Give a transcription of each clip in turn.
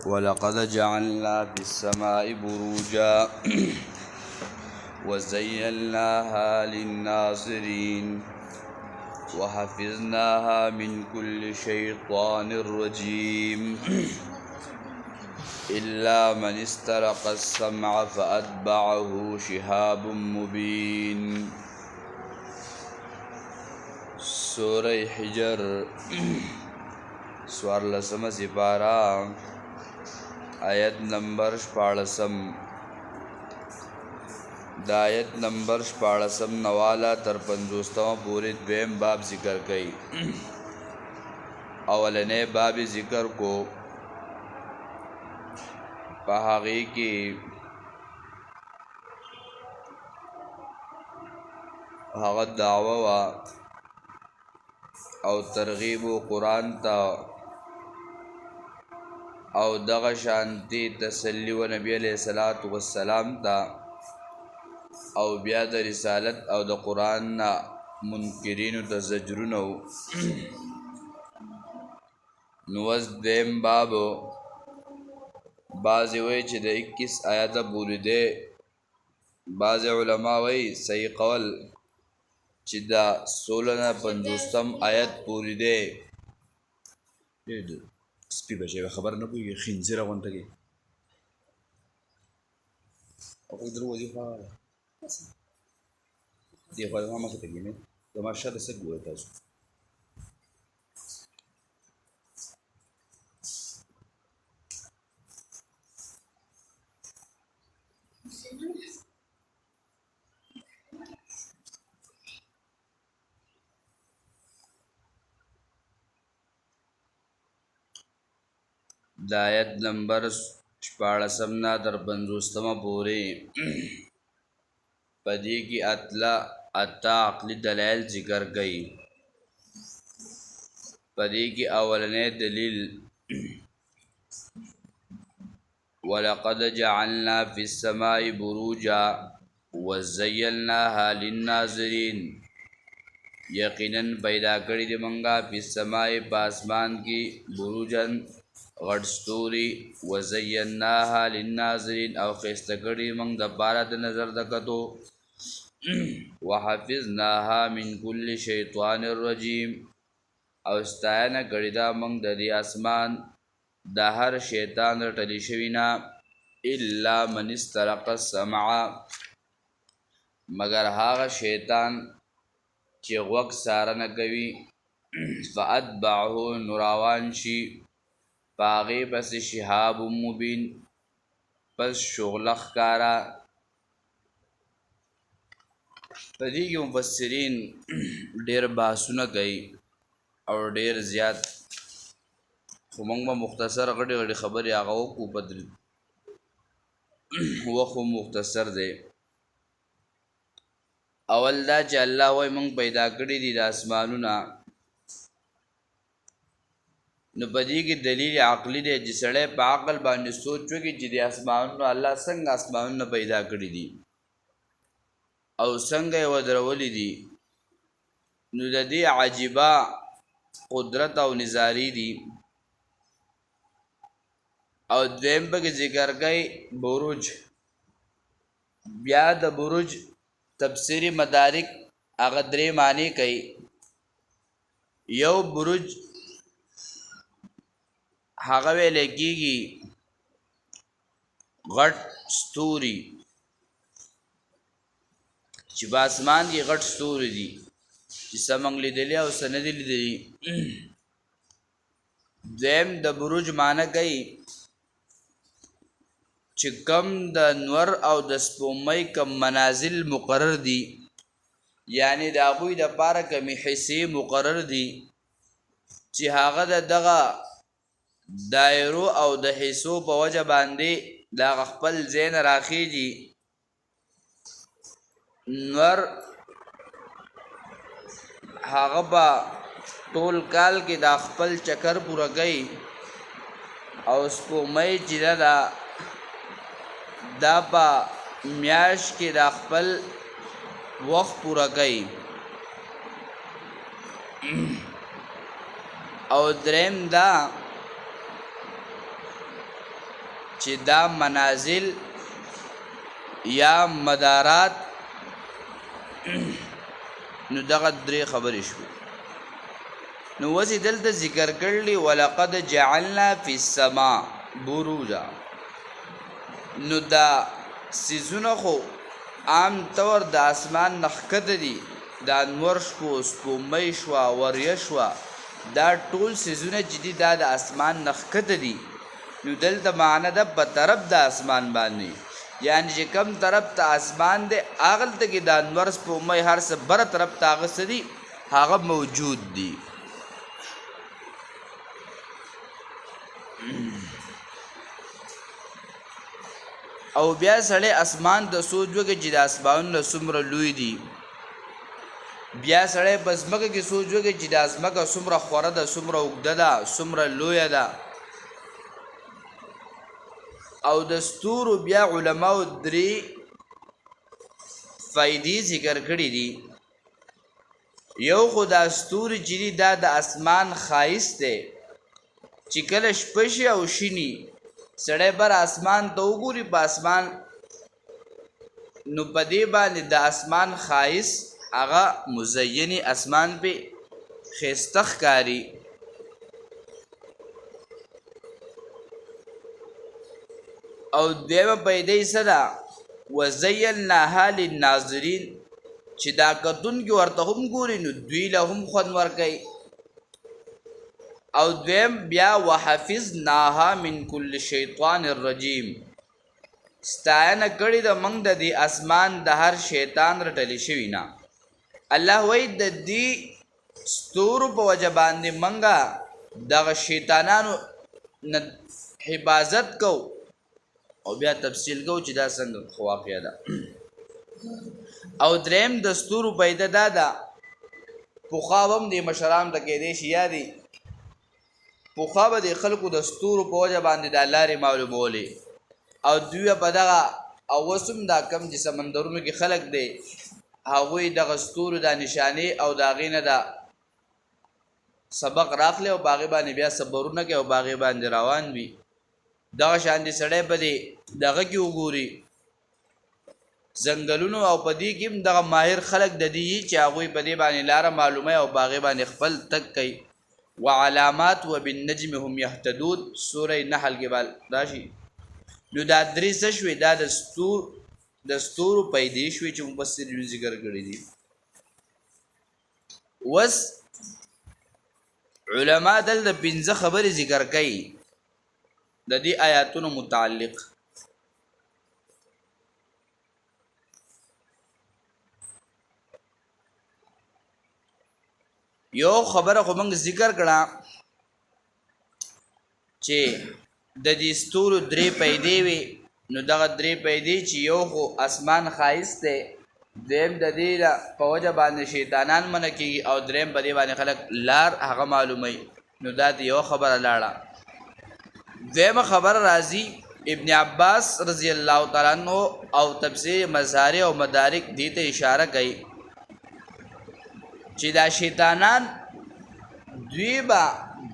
ولقد جعلنا في السماء بروجا وزيناها للناظرين وحفظناها من كل شيطان رجيم إلا من استرق السمع فأتبعه شهاب مبين. سورة حجر سوارلسم سپارہ آیت نمبر 14. دا آیت نمبر 14 نوالا تر 50 پوری دویم باب ذکر کئی. اولنے باب ذکر کو پہاغی کی حغت دعوہ او ترغیب قرآن تا او دغ شانتی تسلی و نبی علیہ الصلوۃ والسلام تا او بیا د رسالت او د قرآن نا منکرین ته زجرونه نوز دیم بابو بعضی وی چې د 21 آیاته پوری دی. بعض علماء وی صحیح قول چې دا 16 نه 50 آیت پوری دی. سپی بچے خبر نه کوي خنزیر غونته کی او درو وظیفه دی خو ما مخ ته کینې د مارشا د څه ګوره تاسو د آیت نمبر 14 نه در 50 پوری پدې کې اتا عقلی دلائل ذکر کړي. پدې کې اولنې دلیل ولقد جعلنا في السماء بروجا وزيناها للناظرين. یقینا پیدا کړی دی منګه په السماء پاسمان کې بروجن غټ ستوري وزیناها للناظرین او خسته کړي موږ د پاره د نظر د کتو وحفظناها من كل شیطان الرجیم او استعانه کړي دا موږ د دې اسمان د هر شیطان رټلی شوی نه الا من استرق السمع مگر هغه شیطان چې غوږ سارنه کوي فاتبعه نراوان شي پاغی پس شهاب مبین پس شغلخ کارا. پدې کې مفسرین ډېر بحثونه کوي او ډېر زیات خو موږ به مختصر غټې غټې خبرې هغه وکړو. بدل وخت مختصر دی. اول دا چې الله وایي موږ پیدا کړي دي د اسمانونه نو پدې کې دلیل عقلی دی چې سړی په عقل باندې سوچ وکړي چې د اسمانونو الله څنګه اسمانونه پیدا کړي دي او څنګه یې ودرولي دي. نو د دې عجیبه قدرت او نظاری دي. او دویم پکې ذکر کوي بروج. بیا د بروج تفسیری مدارک هغه درې معنی کوي. یو بروج هغه ویل کېږي غټ ستوري چې په اسمان کې غټ ستوري دي چې څه موږ لیدلي او څه نه دي لیدلي. دویم د بروج معنی کوي چې کم د نور او د سپوږمۍ کم منازل مقرر دي یعنی د هغوی دپاره کمې حصې مقرر دي چې هغه د دغه دایرو او د حصو په وجه باندې دا خپل ځین راخیږي. نور هغه به ټول کال کې دا خپل چکر پوره کوي او سپوږمۍ چې دا په میاشت کې دا خپل وخت پوره کوي. او دریم دا چې دا منازل یا مدارات نو دغه درې خبرې شوې. نو وځي دلته ذکر کړلی ولقد جعلنا فی السماء بروجا. نو دا سیزونه خو عام طور د اسمان نښکته دي، دا انور شو، سپومۍ شوه، وریه شوه، دا ټول سیزونه چې دي دا د اسمان نښکته دي. نو دلته معنی ده په طرف د اسمان باندې، یعنی چې کم طرف ته اسمان دی هغلته کې د انور سپومۍ هر څه بره طرف ته هغه څه دي هغه موجود دي. او بیا سړی اسمان ته سوچ وکړي چې د اسمانونه څومره لوی دي، بیا سړی په ځمکه کې سوچ وکړي چې دا ځمکه څومره خوره ده، څومره اوږده ده، څومره لویه ده. او د ستورو بیا علماو درې فایدې ذکر کړي دي. یو خو دا ستوري چې دي دا د اسمان ښایست دی، چې کله شپه شي او شینی سړی بر اسمان ته وګوري په اسمان نو په دې باندې د اسمان ښایست هغه مزینی اسمان پې ښایسته ښکاري. او دویمه پیدې څه ده وزیناها للناظرین، چې دا کتونکي ورته هم ګوري نو دوی له هم خوند ورکوي. او دویم بیا وحفظناها من کل شیطان الرجیم، ستاینه کړې ده موږ د دې اسمان د هر شیطان رټلی شوي نه. الله وایي د دې ستورو په وجه باندې موږ دغه شیطانانو نه حفاظت کو. او بیا تفصیل کو چې دا څنګه خو واقعه ده. او دریم د ستورو پیدا دا ده پخوا به هم د مشرانو ته کېدی شي یادې پخوا به د خلکو د ستورو په وجه باندې دا لارې معلومولې، او دوی په دغه او اوس هم دا کم چې سمندرونو کې خلک دی هغوی دغه ستورو دا نشانې او د هغې نه دا سبق راخلي او په هغې باندې بیا صبرونه کوي او په هغې باندې روان وي. دغه شان دي سړی په دې دغه کې وګوري ځنګلونو او په دې کې هم دغه ماهر خلک د دې چې هغوی په دې باندې لاره معلوموي او په هغې باندې خپل تګ کوي. وعلامات وبالنجم هم یهتدون سوره نحل کې راشي. نو دا درې څه شوې دا د ستورو پیدې شوې چې مفسرینو ذکر کړي دي. اوس علما دلته پنځه خبرې ذکر کوي د دې آیاتونو متعلق. یو خبره خو موږ ذکر کړه چې د دې ستورو درې پیدې وي. نو دغه درې پیدې چې یو خو اسمان ښایست دی، دویم د دې په وجه باندې شیطانان منع کېږي، او دریم په دې باندې خلک لار هغه معلوموي. نو دا د یو خبره لاړه. دویمه خبره راځي ابن عباس رضی الله تعالی عنہ او تفسیر مظاهر او مدارک دې ته اشاره کوي چې دا شیطانان دوی به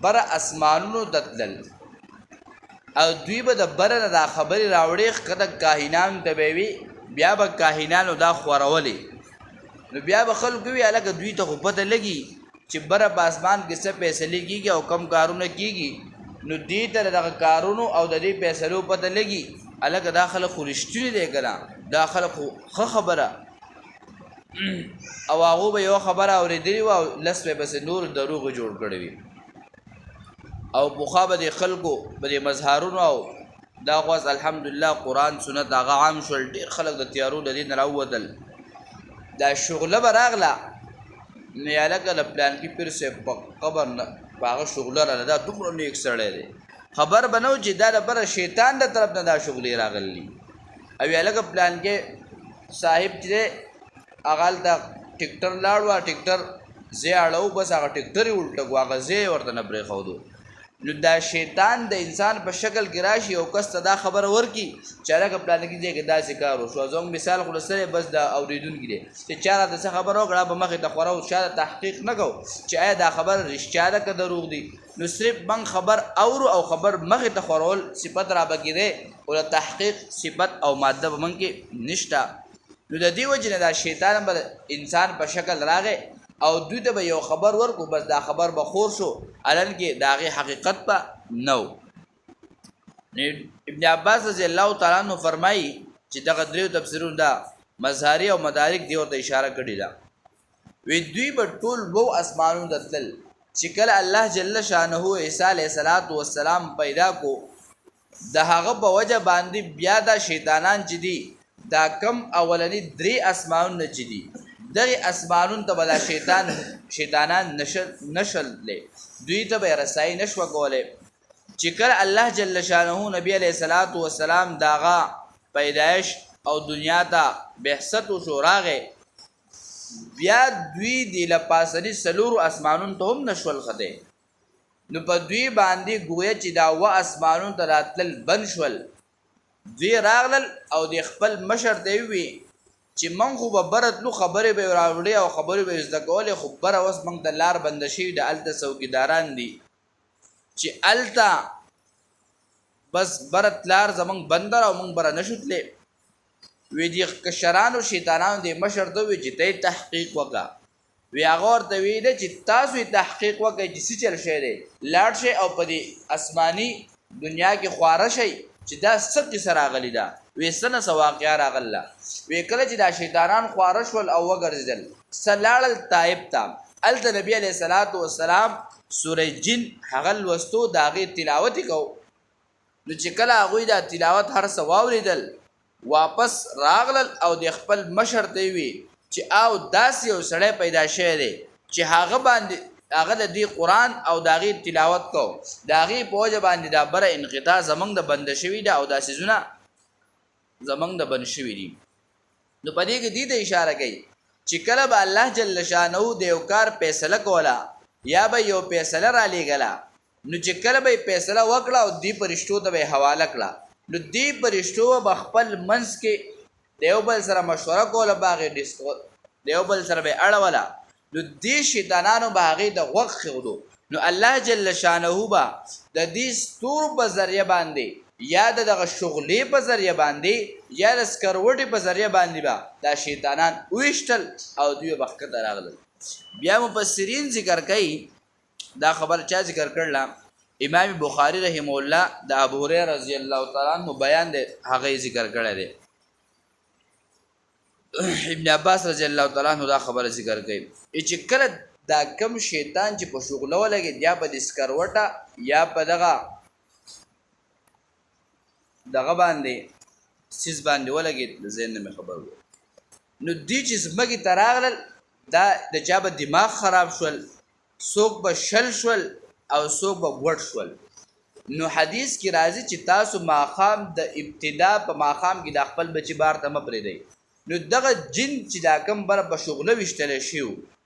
بر اسمانونو تتلل او دوی به د بره نه دا خبرې راوړې ښکته کاهنانو ته به وي، بیا به کاهنانو دا خورولې. نو بیا به خلکو وي هلکه دوی ته خو پته لګي چې بره په اسمان کې څه فیصلې کېږي او کم کارونه کېږي. نو دې ته دغه کارونو او د دې فیصلو پته لګي هلکه دا خلک خو رښتوني دی که نه، دا خلک خو ښه خبره. او هغو به یوه خبره اورېدلې وه او لس به پسې نور دروغ جوړ کړی وي. او پخوا به د خلکو په دې مظهرونو او دا خو الحمدلله قرآن سنت هغه عام شول، ډېر خلک د تیارو د دې نه راووتل. دا شغله به راغله نو یا لکه د پلانکي پیر صاحب په قبر نه په هغه شغله راغله، دا دومره نیک سړی دی، خبر به نه و چې دا د بره شیطان د طرف نه دا شغلې راغلي. او یا لکه پلانکي صاحب چې دی هغه هلته ټکټر لاړ وه، ټکټر ځای اړو بس هغه ټکټر یې الټه کړو، هغه ځای یې ورته نه پرېښودو. نو دا شیطان د انسان په شکل کې راشي او کس ته دا خبره ورکړي چې هلکه پلانکي ځای کې داسې کار وشو. زموږ مثال خو لسلی بس د اورېدونکي دی چې چا راته څه خبره وکړه به مخې ته خوره او چا ته تحقیق نه کوو چې آیا دا خبره رښتیا ده که دروغ دي. نو صرف من خبر او خبر مخ ته خورول صفت را بګیره او تحقیق صفت او ماده به من کې نشتا نو د دې وجه نه دا شیطان بل انسان په شکل راغې او دوی ته به یو خبر ورکو بس دا خبر به خور شو علن کې داغه حقیقت په نو ابن عباس رضی الله تعالی عنہ فرمایي چې دغه دریو تفسیرونه دا مظهری او مدارک دیو ته اشاره کړی دا وی دوی په ټول وو اسمانونو دتل چې کله الله جل شانه عیسی علیه السلام پیدا کو د هغه په وجه باندې بیا دا شیطانان چې دي دا کم اولنی درې اسمانونه چې دي دغه اسمانون ته بلا شیطانان نشل لې دوی ته به رسای نشو کوله چې کله الله جل شانه نبی علیہ السلام داغه پیدائش او دنیا ته بعثت او شوراغه بیا دوی دی لپاسنی سلور اسمانون ته هم نشول خده نو په دوی باندې گویا چې دا و اسمانون ته راتل بن شول دوی راغلل او د خپل مشر دی وی چې من خو به برتلو خبره به راوړي او خبره به زده کولې خو بر اوس موږ د لار بندشي د الته څوکیداران دي چې الته بس برت لار زمنګ بندر او موږ بر نشوتلې وی دی کشرانو شیطانانو دی مشر ته وی چې ته تحقیق وکا وی هغه ورته وی دی چې تاسو تحقیق وکړئ چې څه چل شي دی لاړ شي او په دې آسماني دنیا کې خواره شي چې دا څه کیسه راغلی دا وی سنه سواقع راغله وی کله چې دا شیطانان خواره شول او وګرځیدل سلال طائب تا الته نبی علیہ السلام سوره جن هغه لوستو داغه تلاوت کو نو چې کله هغه دا تلاوت هر څه واوریدل واپس راغلل او د خپل مشر ته وی چې او داسې یو سړی پیدا شوی دی چې هغه باندې هغه د دې قرآن او داغي تلاوت کو داغي پوجا باندې دا بره انقطاع زمنګ د بند شوی دا او داسې زونه زمنګ د بند شوی دي نو پدې کې دې ته اشاره کوي چې کله به الله جل شانه د یو کار فیصله کولا یا به یو فیصله را لېګلا نو چې کله به فیصله وکړه او دې پرشتو ته به حواله کړه نو دې پرشتو به خپل منځ کې دیوبل سره مشوره کوله باغې ډیسکو دیوبل سره به اړوله نو دې شیطانانو باغې د وخت خودو نو الله جل شانه با د دې ستور په ذریعہ باندې یا دغه شغلې په ذریعہ باندې یا د سکروټي په ذریعہ باندې با دا شیطانان وښتل او دوی وخت راغلل بیا مفسرین ذکر کوي دا خبر چا ذکر کړل امام بخاری رحم الله د ابو هريره رضی الله تعالی عنہ بیان دی هغه ذکر کړی دی ابن عباس رضی الله تعالی عنہ دا خبر ذکر کوي چې کله دا کم شیطان چې په شغله ولګي یا په دسکروټه یا په دغه باندې سیس باندې ولګي د زین نه خبر وو نو دې چې زمګي تراغل دا د جابه دماغ خراب شول سوق به شل شول او څوک به وړ شول نو حدیث کې راځي چې تاسو ماخام د ابتدا په ماخام کې د خپل بچی بار ته مپرې دی نو دغه جن چې دا کم بر په شغله وشتل شي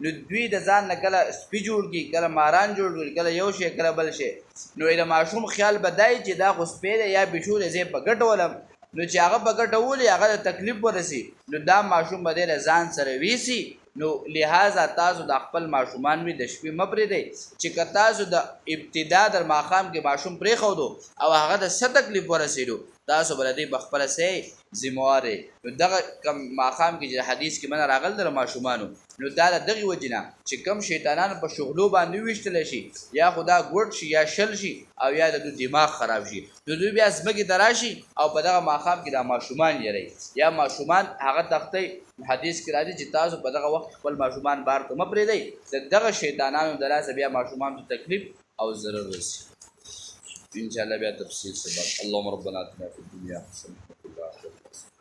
نو دوی د ځان نه کله سپی جوړ کی کله ماران جوړ کی کله یو شی کله بل شی نو د ماشوم خیال بدای چې دا خو سپی یا بشول زی په ګټولم نو چې هغه په ګټول هغه تکلیف ورسي نو دا ماشوم به ځان سره ویسي نو لہذا تاسو د خپل ماشومان می د شپې مپرې دی چې تاسو د ابتدا در ماقام کې ماشوم پرې خو دو او هغه د ست تکلیف ورسېدو تاسو بل دې بخپل سي ذمہوار نو دغه کم ماقام کې حدیث کې من راغل در ماشومانو نو دا دغه وجنه چې کم شیطانان په شغلو باندې وشتل شي یا خدا ګډ شي یا شل شي او یا د دماغ خراب شي نو دوی بیا اسمګي دراشي او په دغه ماقام کې د ماشومان یری یا ماشومان هغه تختې حدیث کې راځي چې تاسو په دغه وخت خپل ماشومان بار ته مپرې دی دغه شیطانانو دراسه بیا ماشومان ته تکلیف او ضرر رسي ان شاء الله بیا تفصیل سبب اللهم ربنا اتنا في الدنيا حسنه وفي الاخره حسنه